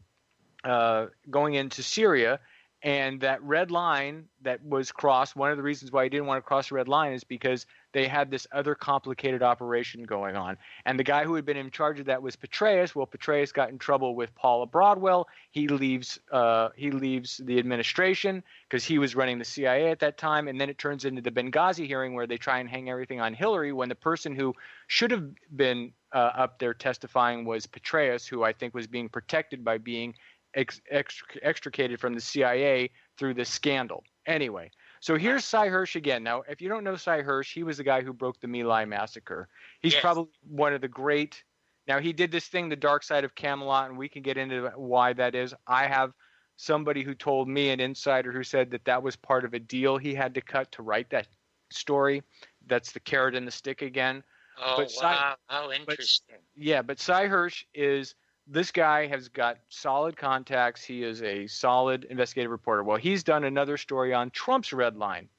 Syria. And that red line that was crossed, one of the reasons why he didn't want to cross the red line is because they had this other complicated operation going on. And the guy who had been in charge of that was Petraeus. Well, Petraeus got in trouble with Paula Broadwell. He leaves the administration because he was running the CIA at that time. And then it turns into the Benghazi hearing where they try and hang everything on Hillary, when the person who should have been up there testifying was Petraeus, who I think was being protected by being extricated from the CIA through this scandal. Anyway, so here's Cy Hirsch again. Now, if you don't know Cy Hirsch, he was the guy who broke the My Lai massacre. He's probably one of the great. Now, he did this thing, The Dark Side of Camelot, and we can get into why that is. I have somebody who told me, an insider, who said that was part of a deal he had to cut to write that story. That's the carrot and the stick again. Oh, wow. How interesting. But Cy Hirsch is... This guy has got solid contacts. He is a solid investigative reporter. Well, he's done another story on Trump's red line.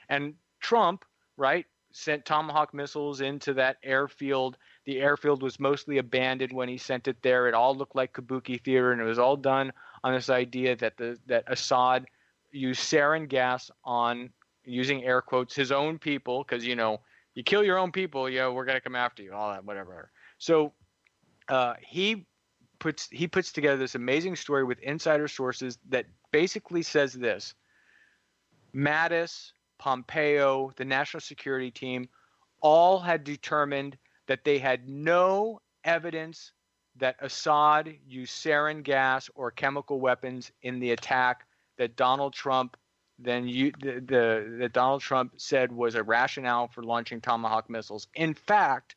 And Trump, right, sent Tomahawk missiles into that airfield. The airfield was mostly abandoned when he sent it there. It all looked like kabuki theater, and it was all done on this idea that Assad used sarin gas on, using air quotes, his own people, because, you kill your own people, we're going to come after you, all that, whatever. So he puts together this amazing story with insider sources that basically says this: Mattis, Pompeo, the national security team, all had determined that they had no evidence that Assad used sarin gas or chemical weapons in the attack that Donald Trump that Donald Trump said was a rationale for launching Tomahawk missiles. In fact,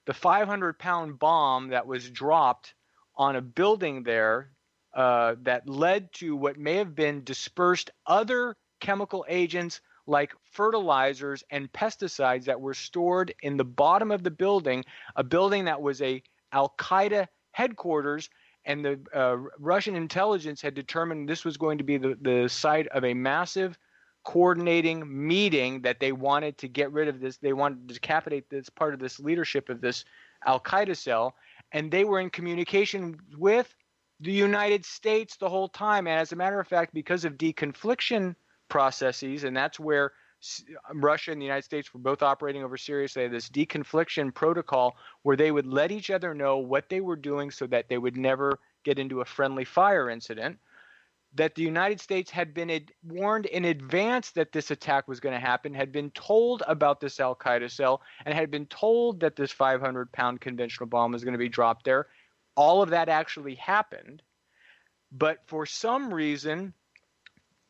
the 500-pound bomb that was dropped on a building there that led to what may have been dispersed other chemical agents like fertilizers and pesticides that were stored in the bottom of the building, a building that was a Al-Qaeda headquarters, and the Russian intelligence had determined this was going to be the site of a massive coordinating meeting that they wanted to get rid of this. They wanted to decapitate this part of this leadership of this Al-Qaeda cell. And they were in communication with the United States the whole time. And as a matter of fact, because of deconfliction processes, and that's where Russia and the United States were both operating over Syria, so they had this deconfliction protocol where they would let each other know what they were doing so that they would never get into a friendly fire incident, that the United States had been warned in advance that this attack was going to happen, had been told about this Al-Qaeda cell, and had been told that this 500-pound conventional bomb was going to be dropped there. All of that actually happened. But for some reason,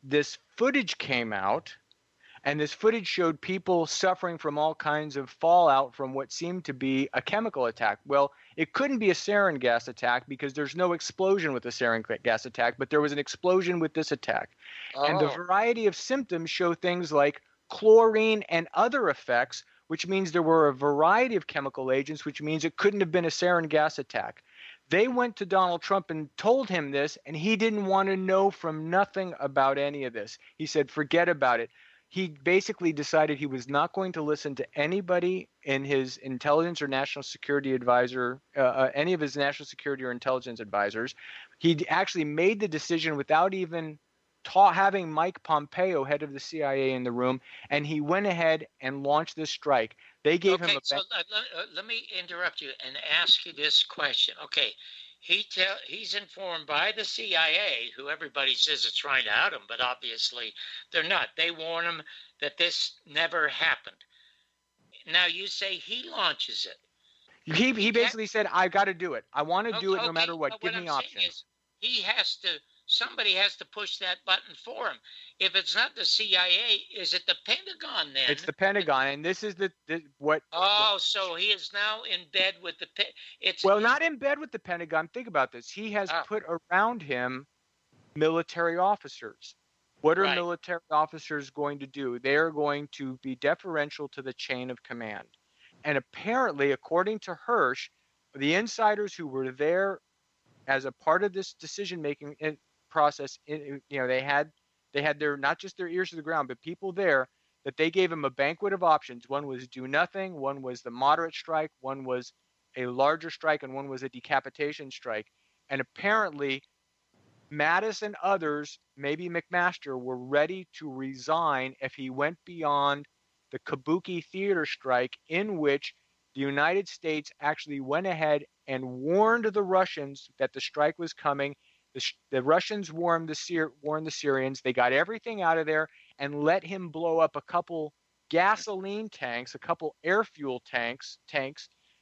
this footage came out, and this footage showed people suffering from all kinds of fallout from what seemed to be a chemical attack. Well, it couldn't be a sarin gas attack because there's no explosion with a sarin gas attack, but there was an explosion with this attack. Oh. And the variety of symptoms show things like chlorine and other effects, which means there were a variety of chemical agents, which means it couldn't have been a sarin gas attack. They went to Donald Trump and told him this, and he didn't want to know from nothing about any of this. He said, forget about it. He basically decided he was not going to listen to anybody in his intelligence or national security advisor, any of his national security or intelligence advisors. He actually made the decision without even having Mike Pompeo, head of the CIA, in the room, and he went ahead and launched this strike. They gave him a... So let me interrupt you and ask you this question. Okay, he's informed by the CIA, who everybody says is trying to out him, but obviously they're not. They warn him that this never happened. Now you say he launches it. He basically said, "I got to do it. I want to do it no matter what. But Give what me I'm options." saying is somebody has to push that button for him. If it's not the CIA, is it the Pentagon then? It's the Pentagon, and this is what. Oh, so he is now in bed with the not in bed with the Pentagon. Think about this. He has put around him military officers. What are military officers going to do? They are going to be deferential to the chain of command. And apparently, according to Hirsch, the insiders who were there as a part of this decision-making process, they had their, not just their ears to the ground, but people there, that they gave him a banquet of options. One was do nothing, one was the moderate strike, one was a larger strike, and one was a decapitation strike. And apparently, Mattis and others, maybe McMaster, were ready to resign if he went beyond the Kabuki theater strike, in which the United States actually went ahead and warned the Russians that the strike was coming. The Russians warned the Syrians. They got everything out of there and let him blow up a couple gasoline tanks, a couple air fuel tanks,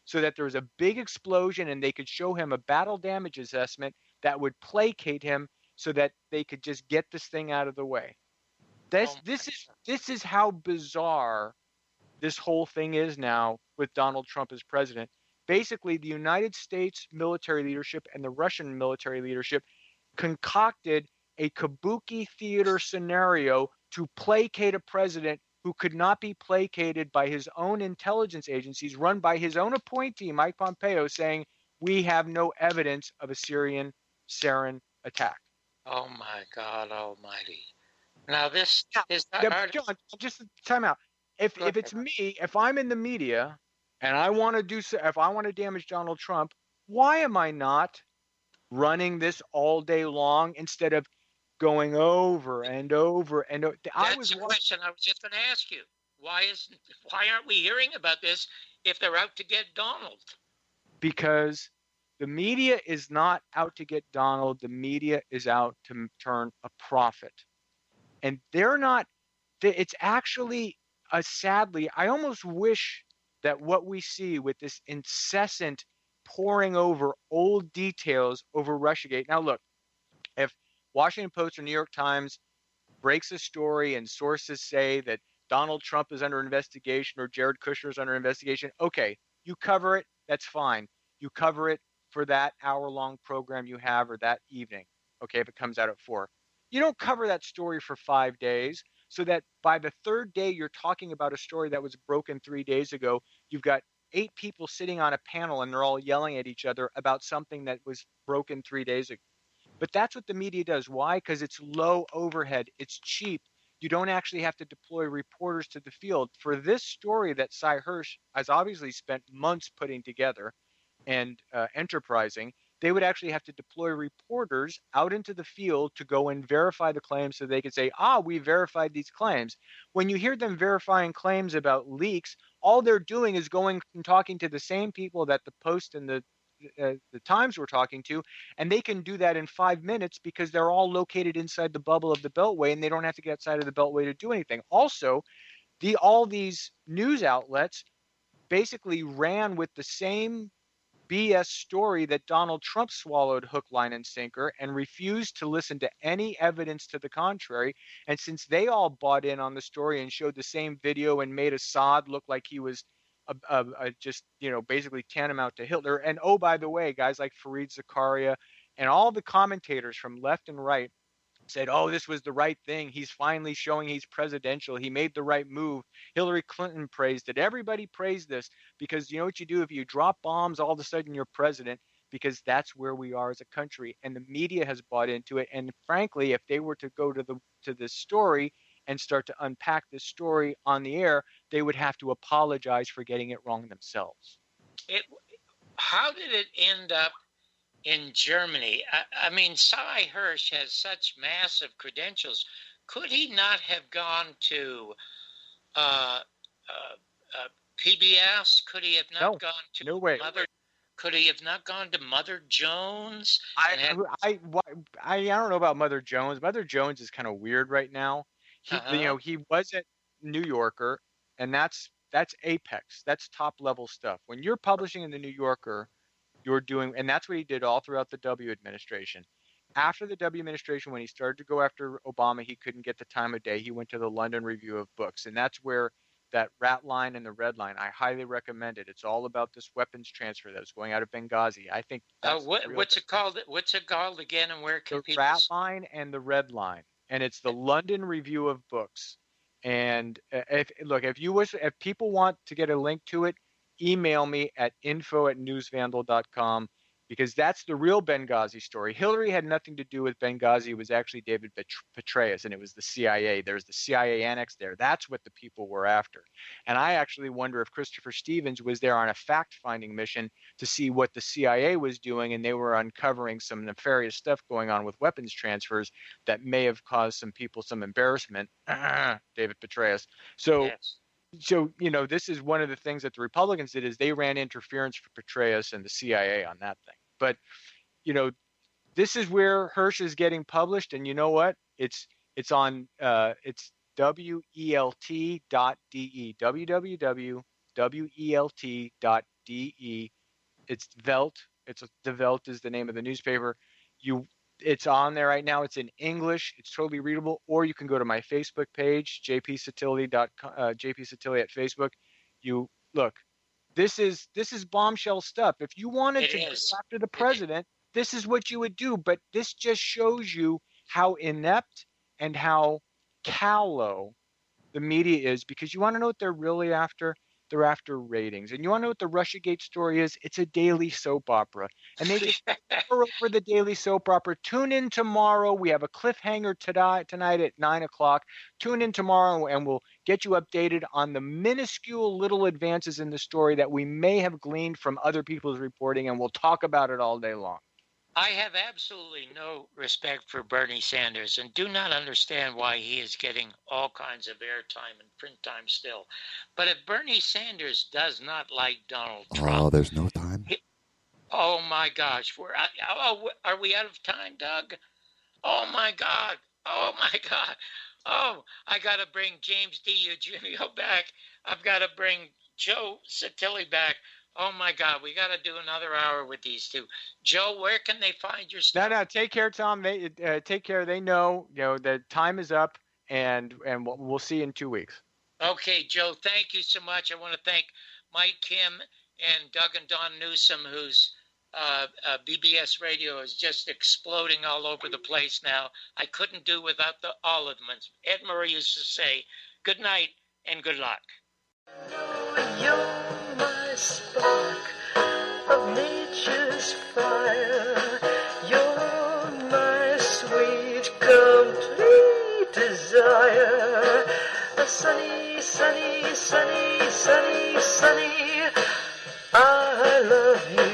so that there was a big explosion and they could show him a battle damage assessment that would placate him so that they could just get this thing out of the way. This is how bizarre this whole thing is now with Donald Trump as president. Basically, the United States military leadership and the Russian military leadership concocted a Kabuki theater scenario to placate a president who could not be placated by his own intelligence agencies, run by his own appointee, Mike Pompeo, saying, we have no evidence of a Syrian sarin attack. Oh, my God almighty. Now, this is John, just time out. If it's me, if I'm in the media and I want to if I want to damage Donald Trump, why am I not running this all day long instead of going over and over and over? That's the question I was just going to ask you. Why aren't we hearing about this if they're out to get Donald? Because the media is not out to get Donald. The media is out to turn a profit. And they're not, it's actually, sadly, I almost wish that what we see with this incessant pouring over old details over Russiagate. Now, look, if Washington Post or New York Times breaks a story and sources say that Donald Trump is under investigation or Jared Kushner is under investigation, okay, you cover it, that's fine. You cover it for that hour-long program you have or that evening, okay, if it comes out at 4. You don't cover that story for 5 days so that by the third day you're talking about a story that was broken 3 days ago. You've got 8 people sitting on a panel and they're all yelling at each other about something that was broken 3 days ago. But that's what the media does. Why? Because it's low overhead. It's cheap. You don't actually have to deploy reporters to the field. For this story that Cy Hirsch has obviously spent months putting together and enterprising, they would actually have to deploy reporters out into the field to go and verify the claims so they could say, we verified these claims. When you hear them verifying claims about leaks, all they're doing is going and talking to the same people that the Post and the Times were talking to, and they can do that in 5 minutes because they're all located inside the bubble of the Beltway and they don't have to get outside of the Beltway to do anything. Also, all these news outlets basically ran with the same BS story that Donald Trump swallowed hook, line, and sinker and refused to listen to any evidence to the contrary. And since they all bought in on the story and showed the same video and made Assad look like he was just, basically tantamount to Hitler. And oh, by the way, guys like Fareed Zakaria and all the commentators from left and right said, this was the right thing. He's finally showing he's presidential. He made the right move. Hillary Clinton praised it. Everybody praised this because you know what you do? If you drop bombs, all of a sudden you're president, because that's where we are as a country. And the media has bought into it. And frankly, if they were to go to this story and start to unpack this story on the air, they would have to apologize for getting it wrong themselves. How did it end up in Germany? I mean, Cy Hirsch has such massive credentials. Could he not have gone to PBS? Could he have not gone to no way. another? Could he have not gone to Mother Jones? I don't know about Mother Jones. Mother Jones is kind of weird right now. He was at New Yorker, and that's apex. That's top level stuff. When you're publishing in the New Yorker, you're doing, and that's what he did all throughout the W administration. After the W administration, when he started to go after Obama, he couldn't get the time of day. He went to the London Review of Books, and that's where that Rat Line and the Red Line, I highly recommend it. It's all about this weapons transfer that was going out of Benghazi. I think that's what's it called? What's it called again, and where can the Rat Line and the Red Line, and it's the London Review of Books. And if people want to get a link to it, email me at info@newsvandal.com, because that's the real Benghazi story. Hillary had nothing to do with Benghazi. It was actually David Petraeus, and it was the CIA. There's the CIA annex there. That's what the people were after. And I actually wonder if Christopher Stevens was there on a fact-finding mission to see what the CIA was doing, and they were uncovering some nefarious stuff going on with weapons transfers that may have caused some people some embarrassment. David Petraeus. So. Yes. So, this is one of the things that the Republicans did, is they ran interference for Petraeus and the CIA on that thing. But, this is where Hirsch is getting published. And you know what? It's on, it's WELT.de, www.welt.de. It's Welt. The Welt is the name of the newspaper. It's on there right now. It's in English. It's totally readable. Or you can go to my Facebook page, jpsatilli at Facebook. You look. This is bombshell stuff. If you wanted to go after the president, this is what you would do. But this just shows you how inept and how callow the media is, because you want to know what they're really after. They're after ratings. And you want to know what the Russiagate story is? It's a daily soap opera. And they just over the daily soap opera. Tune in tomorrow. We have a cliffhanger tonight at 9 o'clock. Tune in tomorrow, and we'll get you updated on the minuscule little advances in the story that we may have gleaned from other people's reporting, and we'll talk about it all day long. I have absolutely no respect for Bernie Sanders and do not understand why he is getting all kinds of airtime and print time still. But if Bernie Sanders does not like Donald Trump... Oh, there's no time? Oh, my gosh. Are we out of time, Doug? Oh, my God. Oh, my God. Oh, I got to bring James D. Eugenio back. I've got to bring Joe Satilli back. Oh, my God. We got to do another hour with these two. Joe, where can they find your stuff? No, take care, Tom. They take care. They know, the time is up, and we'll see you in 2 weeks. Okay, Joe, thank you so much. I want to thank Mike Kim and Doug and Don Newsom, whose BBS radio is just exploding all over the place now. I couldn't do without all of them. Ed Murray used to say, good night and good luck. You're my spark of nature's fire. You're my sweet, complete desire. A sunny, sunny, sunny, sunny, sunny. I love you.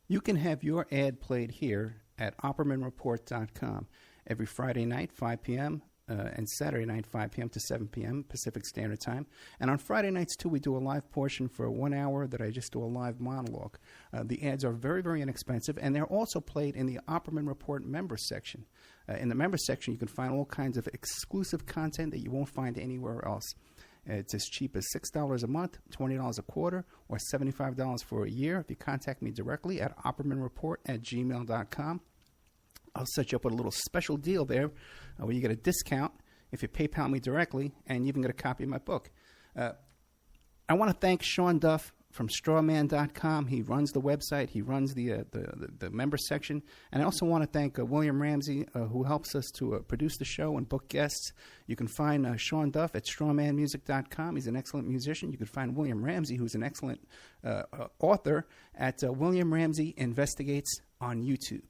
You can have your ad played here at OppermanReport.com every Friday night, 5 p.m., and Saturday night, 5 p.m. to 7 p.m. Pacific Standard Time. And on Friday nights, too, we do a live portion for 1 hour that I just do a live monologue. The ads are very, very inexpensive, and they're also played in the Opperman Report member section. In the member section, you can find all kinds of exclusive content that you won't find anywhere else. It's as cheap as $6 a month, $20 a quarter, or $75 for a year. If you contact me directly at oppermanreport@gmail.com, I'll set you up with a little special deal there where you get a discount if you PayPal me directly, and you even get a copy of my book. I want to thank Sean Duff from strawman.com. He runs the website. He runs the member section. And I also want to thank William Ramsey, who helps us to produce the show and book guests. You can find Sean Duff at strawmanmusic.com. He's an excellent musician. You can find William Ramsey, who's an excellent author, at William Ramsey Investigates on YouTube.